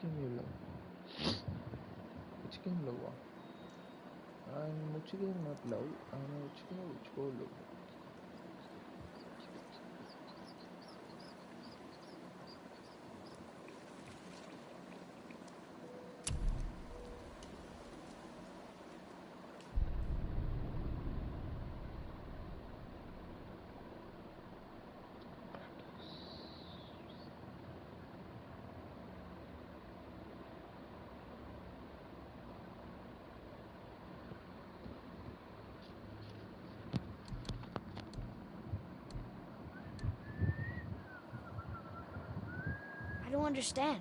game love. Which game love? And which game not love? And which game which go love? I don't understand.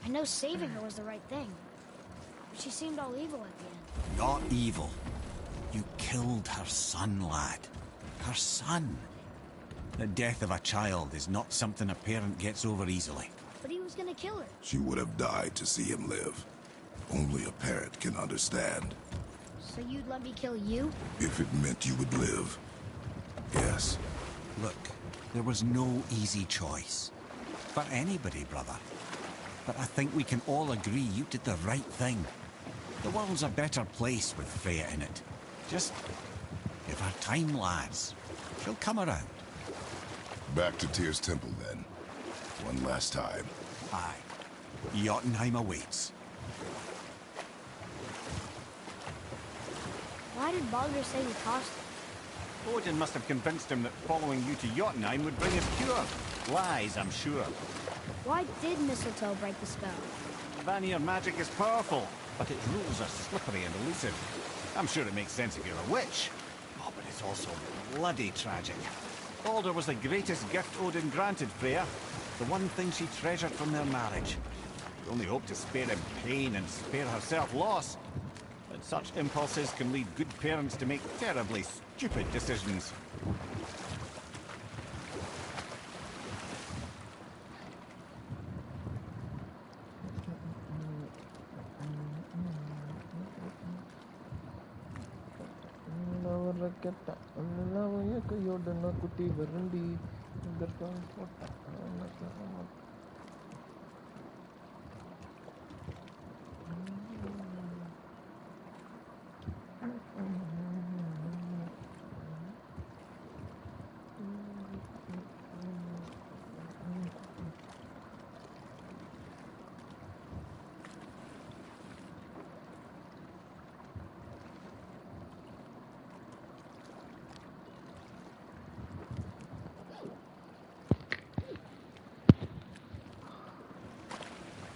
I know saving her was the right thing, but she seemed all evil at the end. Not evil. You killed her son, lad. Her son. The death of a child is not something a parent gets over easily. But he was gonna kill her. She would have died to see him live. Only a parent can understand. So you'd let me kill you? If it meant you would live. Yes. Look, there was no easy choice. For anybody, brother. But I think we can all agree you did the right thing. The world's a better place with Freya in it. Just give her time, lads. She'll come around. Back to Tyr's temple, then. One last time. Aye. Jotunheim awaits. Why did Baldur say we cost him? Odin must have convinced him that following you to Jotunheim would bring us cure. Lies, I'm sure. Why did Mistletoe break the spell? Vanir magic is powerful, but its rules are slippery and elusive. I'm sure it makes sense if you're a witch. Oh, but it's also bloody tragic. Baldur was the greatest gift Odin granted Freya. The one thing she treasured from their marriage. She only hoped to spare him pain and spare herself loss. But such impulses can lead good parents to make terribly stupid decisions.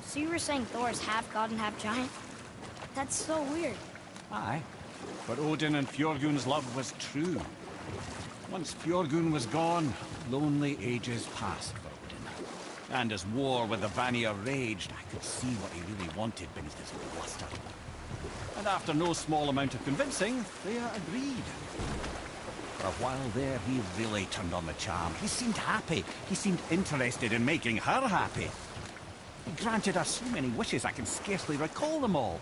So you were saying Thor's half god and half giant? That's so weird. Aye, but Odin and Fjorgun's love was true. Once Fjorgun was gone, lonely ages passed for Odin. And as war with the Vanir raged, I could see what he really wanted beneath his bluster. And after no small amount of convincing, Freya agreed. For a while there, he really turned on the charm. He seemed happy. He seemed interested in making her happy. He granted her so many wishes I can scarcely recall them all.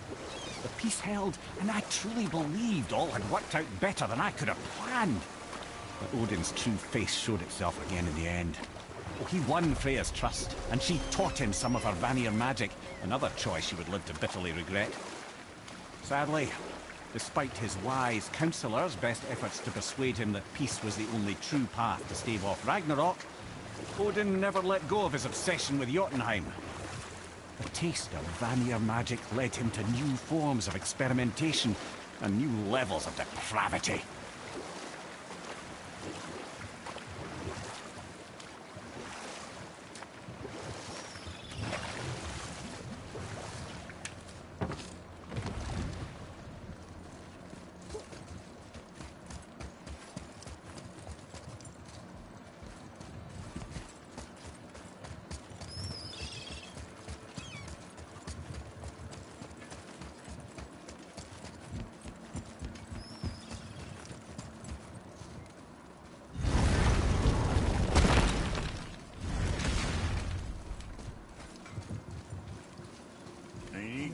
The peace held, and I truly believed all had worked out better than I could have planned. But Odin's true face showed itself again in the end. He won Freya's trust, and she taught him some of her Vanir magic, another choice she would live to bitterly regret. Sadly, despite his wise counselors' best efforts to persuade him that peace was the only true path to stave off Ragnarok, Odin never let go of his obsession with Jotunheim. The taste of Vanir magic led him to new forms of experimentation and new levels of depravity.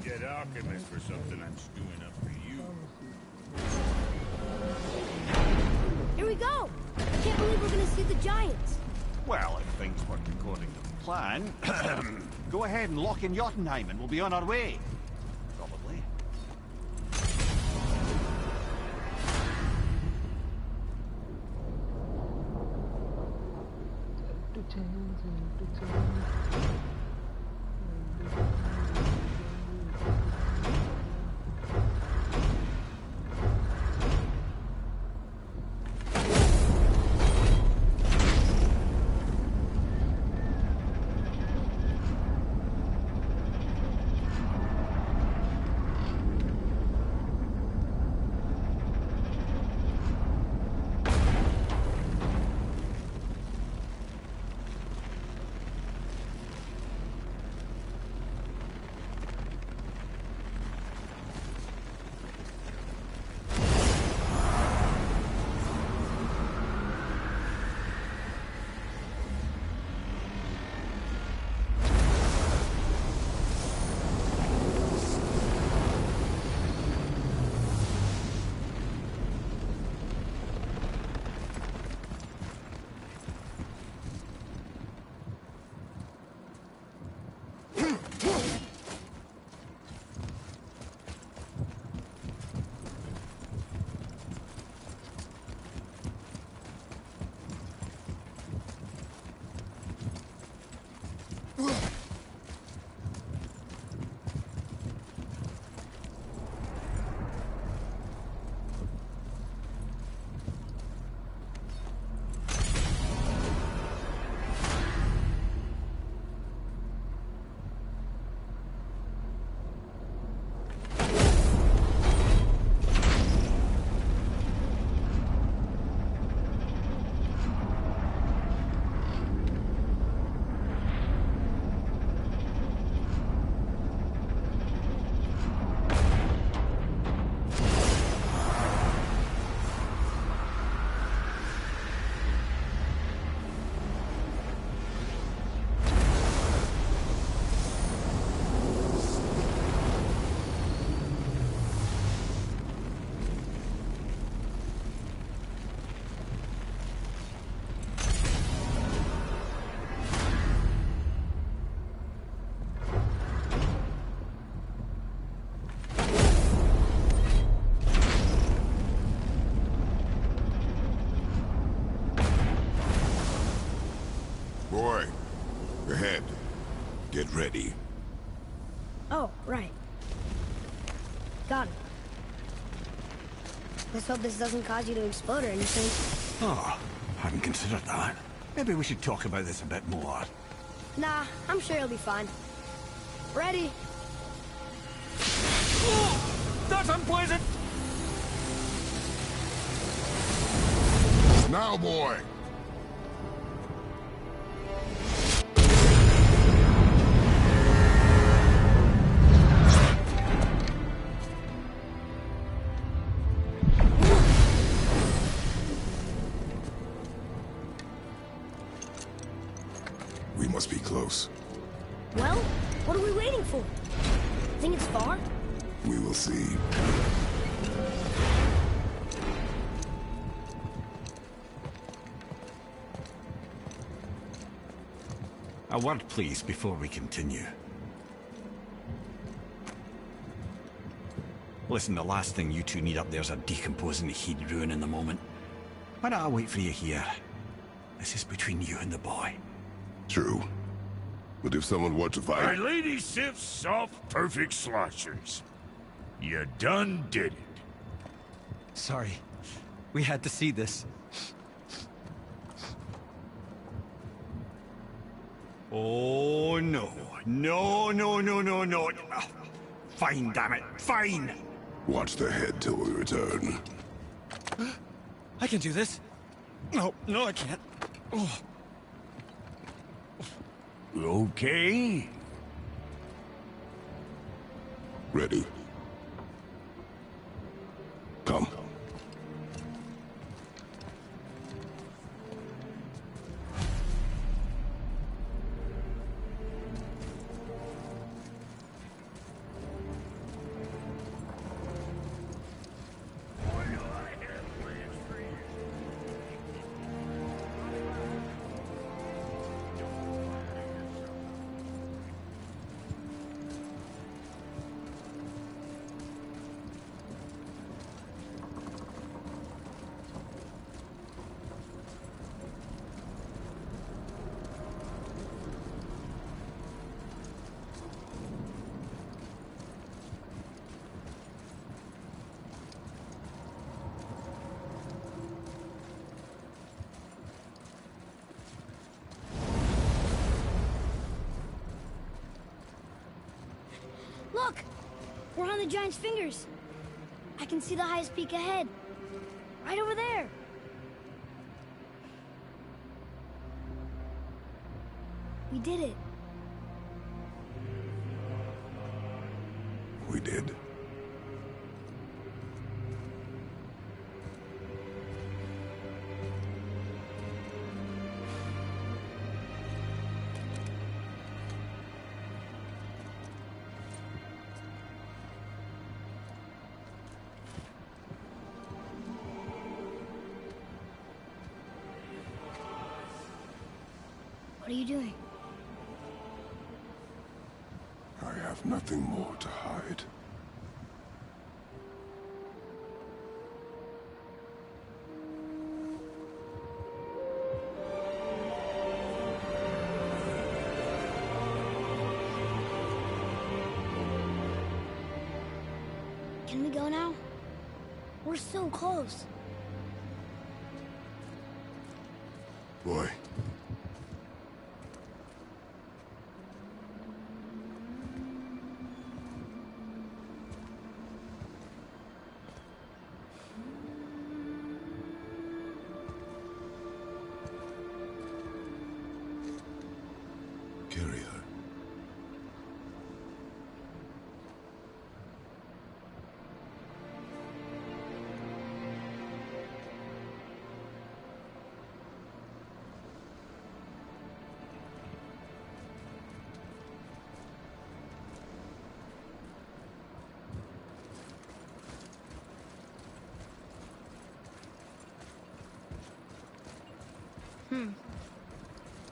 Get Alchemist for something I'm stewing up for you. Here we go! I can't believe we're gonna see the giants. Well, if things work according to plan, go ahead and lock in Jotunheim and we'll be on our way. Probably. Boy, ahead. Get ready. Oh, right. Got it. Let's hope this doesn't cause you to explode or anything. Oh, hadn't considered that. Maybe we should talk about this a bit more. Nah, I'm sure you'll be fine. Ready? Oh, that's unpleasant! Now, boy! We must be close. Well, what are we waiting for? Think it's far? We will see. A word, please, before we continue. Listen, the last thing you two need up there's a decomposing heat ruin in the moment. Why don't I wait for you here? This is between you and the boy. True. But if someone were to My fight... lady sips soft, perfect sloshers. You done did it. Sorry. We had to see this. Oh, no. No, no, no, no, no. Fine, damn it. Fine! Watch the head till we return. I can do this. No, no, I can't. Oh. Okay. Ready. Come. Look! We're on the giant's fingers. I can see the highest peak ahead. Right over there. We did it. We did. What are you doing? I have nothing more to hide. Can we go now? We're so close. Boy. Carry her.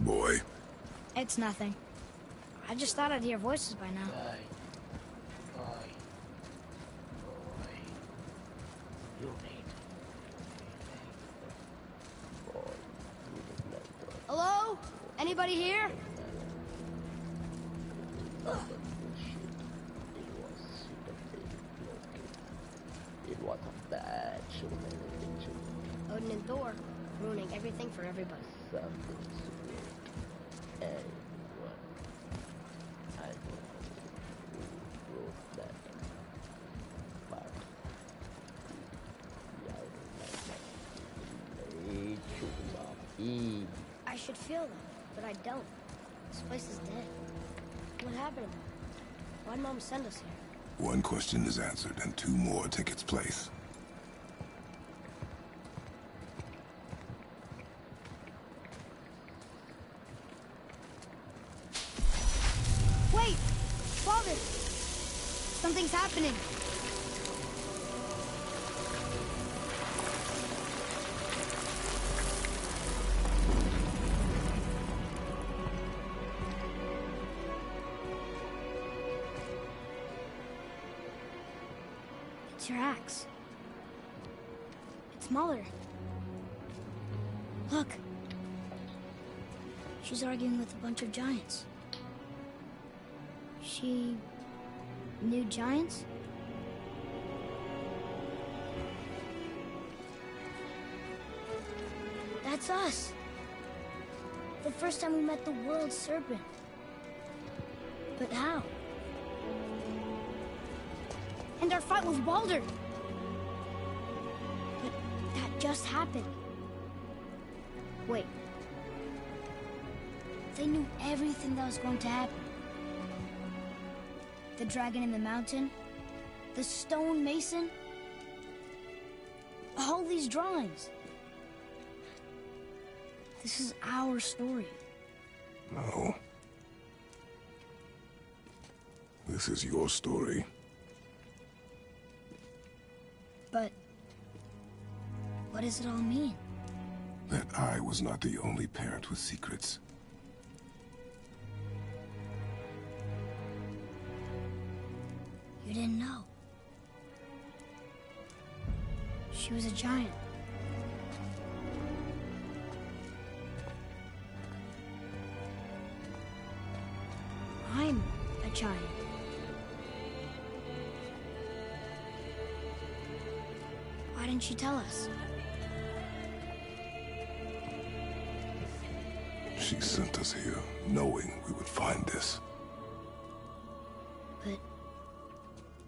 Boy. It's nothing. I just thought I'd hear voices by now. Hello? Anybody here? It was a bad show, man. Odin and Thor, ruining everything for everybody. Something sweet. Anyone. I don't know who wrote that. But I should feel them, but I don't. This place is dead. What happened to them? Why'd Mom send us here? One question is answered and two more take its place. Wait! Father! Something's happening. It's your axe. It's Muller. Look. She's arguing with a bunch of giants. She knew giants? That's us. The first time we met the world serpent. But how? And our fight with Baldur. But that just happened. Wait. They knew everything that was going to happen. The dragon in the mountain, the stone mason, all these drawings. This is our story. No. This is your story. But what does it all mean? That I was not the only parent with secrets. You didn't know. She was a giant. I'm a giant. Why didn't you tell us? She sent us here, knowing we would find this. But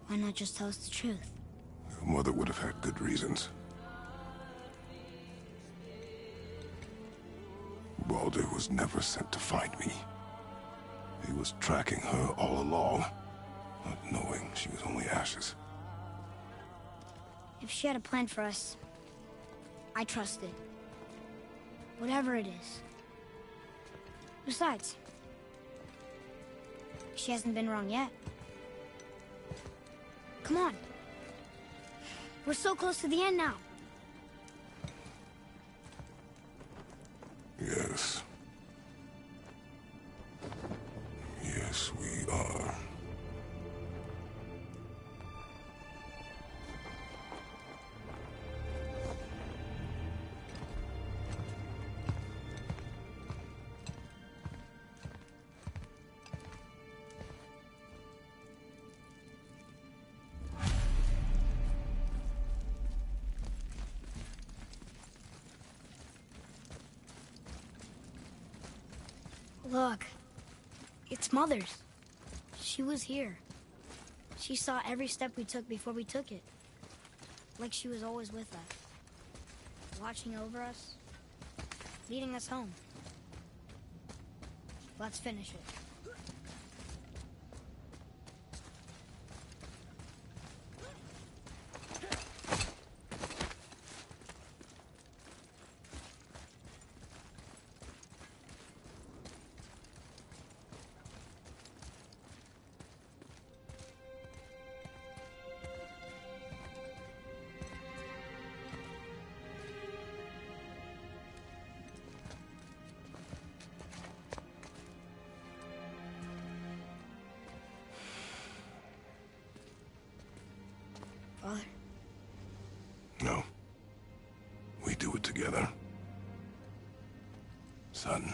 Why not just tell us the truth? Your mother would have had good reasons. Baldur was never sent to find me. He was tracking her all along, not knowing she was only ashes. If she had a plan for us, I trust it. Whatever it is. Besides, she hasn't been wrong yet. Come on. We're so close to the end now. Yes. Yes, we are. Look, it's Mother's. She was here. She saw every step we took before we took it. Like she was always with us. Watching over us. Leading us home. Let's finish it. Father? No. We do it together. Son.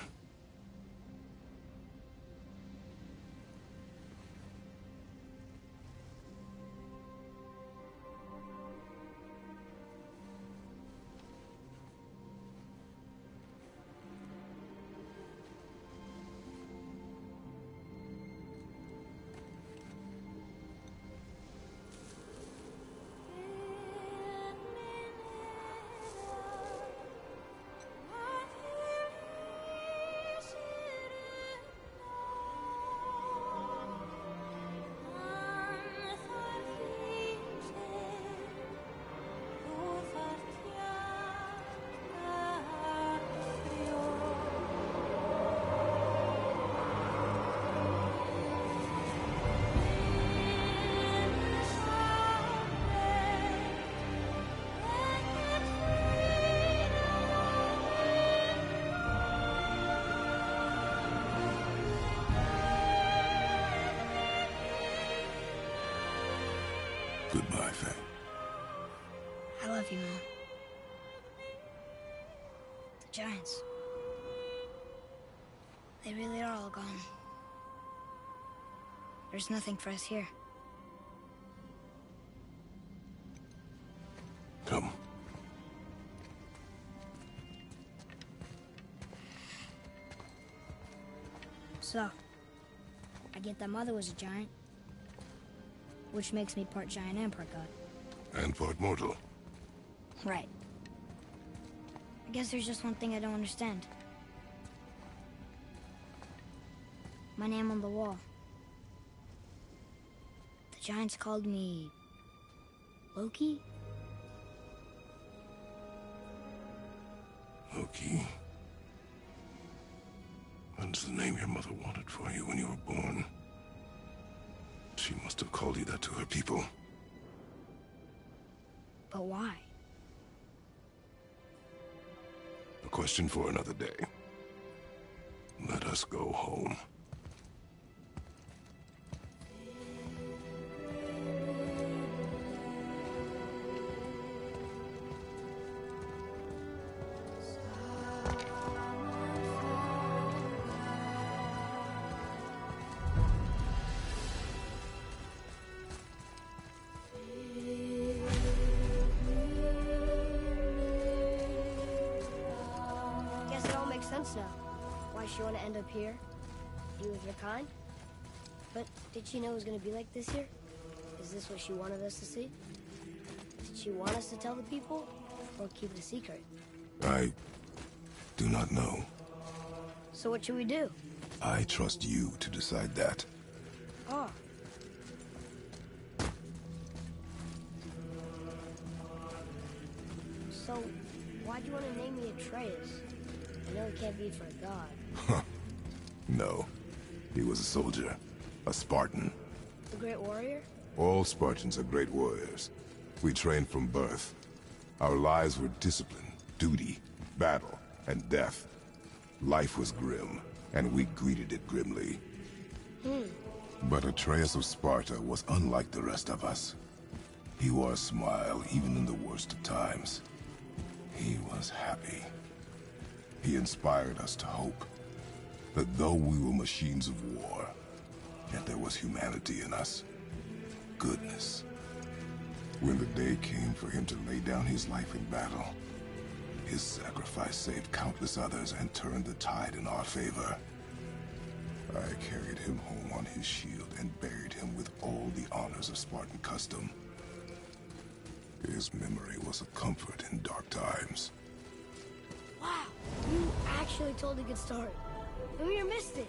Goodbye, Faye. I love you, Mom. The Giants. They really are all gone. There's nothing for us here. Come. So, I get that Mother was a giant. Which makes me part giant and part god. And part mortal. Right. I guess there's just one thing I don't understand. My name on the wall. The Giants called me... Loki? Loki. That's the name your mother wanted for you when you were born. She must have called you that to her people. But why? A question for another day. Let us go home. Guess it all makes sense now. Why she want to end up here? Be with your kind? But did she know it was going to be like this here? Is this what she wanted us to see? Did she want us to tell the people, or keep it a secret? I do not know. So what should we do? I trust you to decide that. Oh. So, why'd you want to name me Atreus? I know it can't be for a god. No. He was a soldier. A Spartan. The Great Warrior? All Spartans are great warriors. We trained from birth. Our lives were discipline, duty, battle, and death. Life was grim, and we greeted it grimly. But Atreus of Sparta was unlike the rest of us. He wore a smile even in the worst of times. He was happy. He inspired us to hope that though we were machines of war, yet there was humanity in us. Goodness. When the day came for him to lay down his life in battle, his sacrifice saved countless others and turned the tide in our favor. I carried him home on his shield and buried him with all the honors of Spartan custom. His memory was a comfort in dark times. Wow, you actually told a good story. Mimir missed it.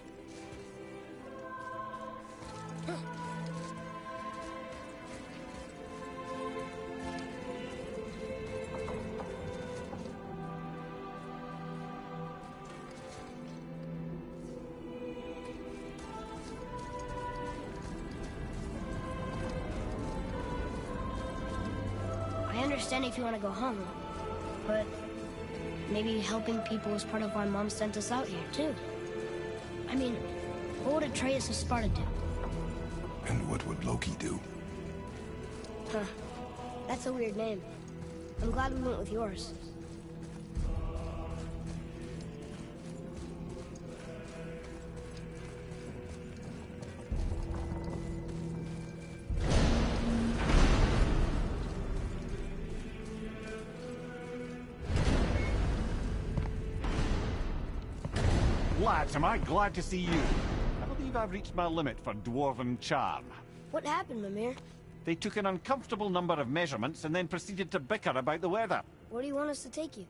I understand if you want to go home, but maybe helping people is part of why Mom sent us out here, too. I mean, what would Atreus of Sparta do? And what would Loki do? Huh. That's a weird name. I'm glad we went with yours. Lads, am I glad to see you. I believe I've reached my limit for dwarven charm. What happened, Mimir? They took an uncomfortable number of measurements and then proceeded to bicker about the weather. Where do you want us to take you?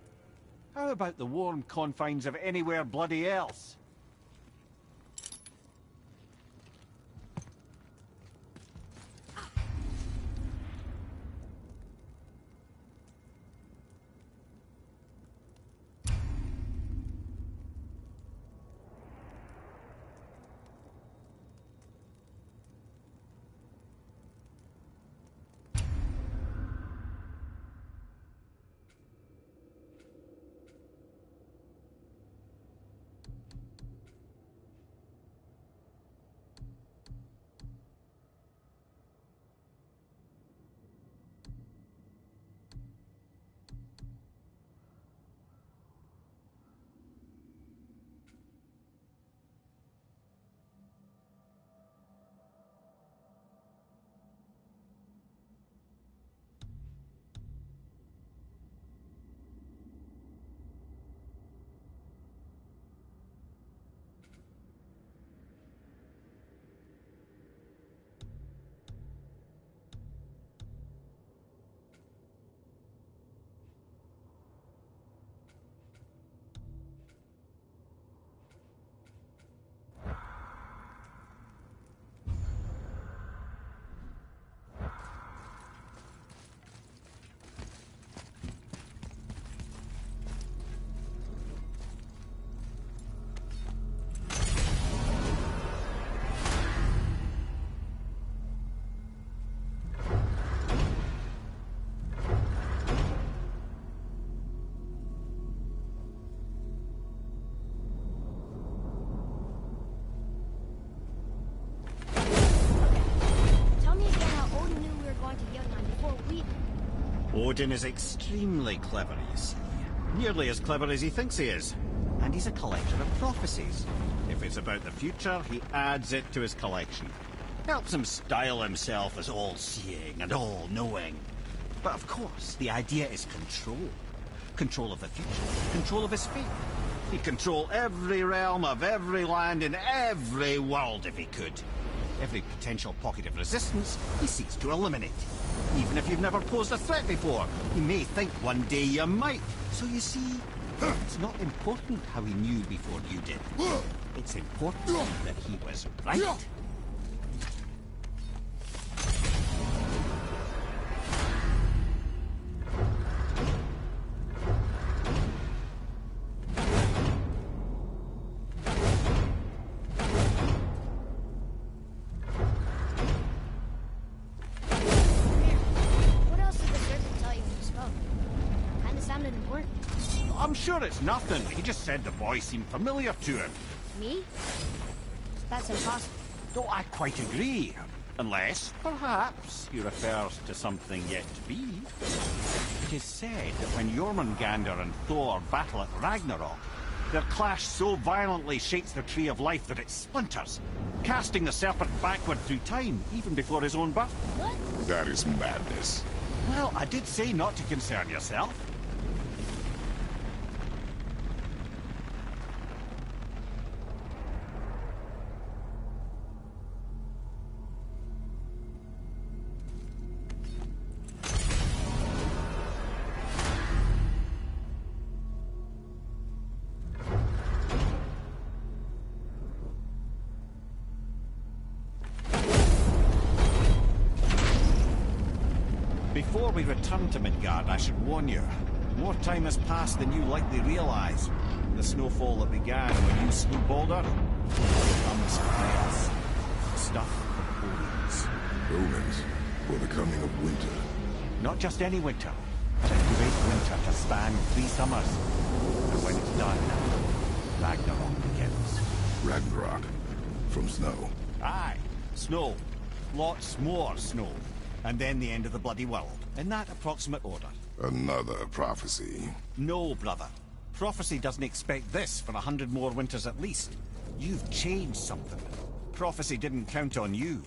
How about the warm confines of anywhere bloody else? Odin is extremely clever, you see. Nearly as clever as he thinks he is. And he's a collector of prophecies. If it's about the future, he adds it to his collection. Helps him style himself as all-seeing and all-knowing. But of course, the idea is control. Control of the future. Control of his fate. He'd control every realm of every land in every world if he could. Every potential pocket of resistance, he seeks to eliminate. Even if you've never posed a threat before, he may think one day you might. So you see, it's not important how he knew before you did. It's important that he was right. I'm sure it's nothing. He just said the boy seemed familiar to him. Me? That's impossible. Though I quite agree. Unless, perhaps, he refers to something yet to be. It is said that when Jormungandr and Thor battle at Ragnarok, their clash so violently shakes the Tree of Life that it splinters, casting the serpent backward through time, even before his own birth. What? That is madness. Well, I did say not to concern yourself. Before we return to Midgard, I should warn you. More time has passed than you likely realize. The snowfall that began when you slew Baldur comes chaos. Stuff of omens. Omens for the coming of winter. Not just any winter, but a great winter to span 3 summers. And when it's done, Ragnarok begins. Ragnarok. From snow. Aye, snow. Lots more snow. And then the end of the bloody world. In that approximate order. Another prophecy. No, brother. Prophecy doesn't expect this for 100 more winters at least. You've changed something. Prophecy didn't count on you.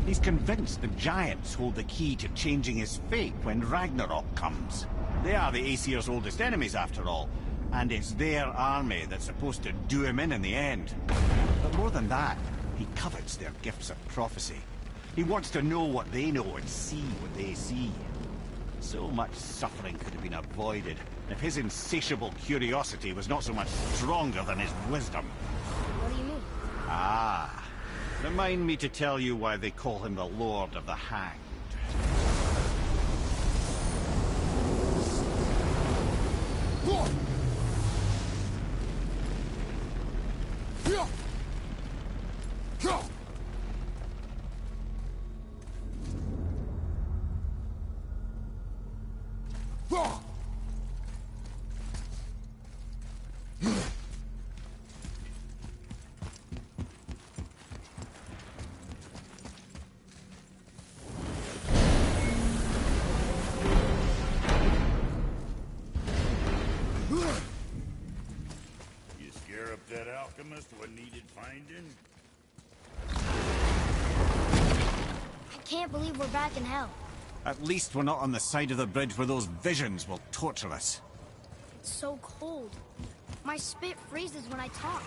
He's convinced the Giants hold the key to changing his fate when Ragnarok comes. They are the Aesir's oldest enemies, after all, and it's their army that's supposed to do him in the end. But more than that, he covets their gifts of prophecy. He wants to know what they know and see what they see. So much suffering could have been avoided if his insatiable curiosity was not so much stronger than his wisdom. What do you mean? Ah. Remind me to tell you why they call him the Lord of the Hanged. That alchemist what needed finding? I can't believe we're back in hell. At least we're not on the side of the bridge where those visions will torture us. It's so cold. My spit freezes when I talk.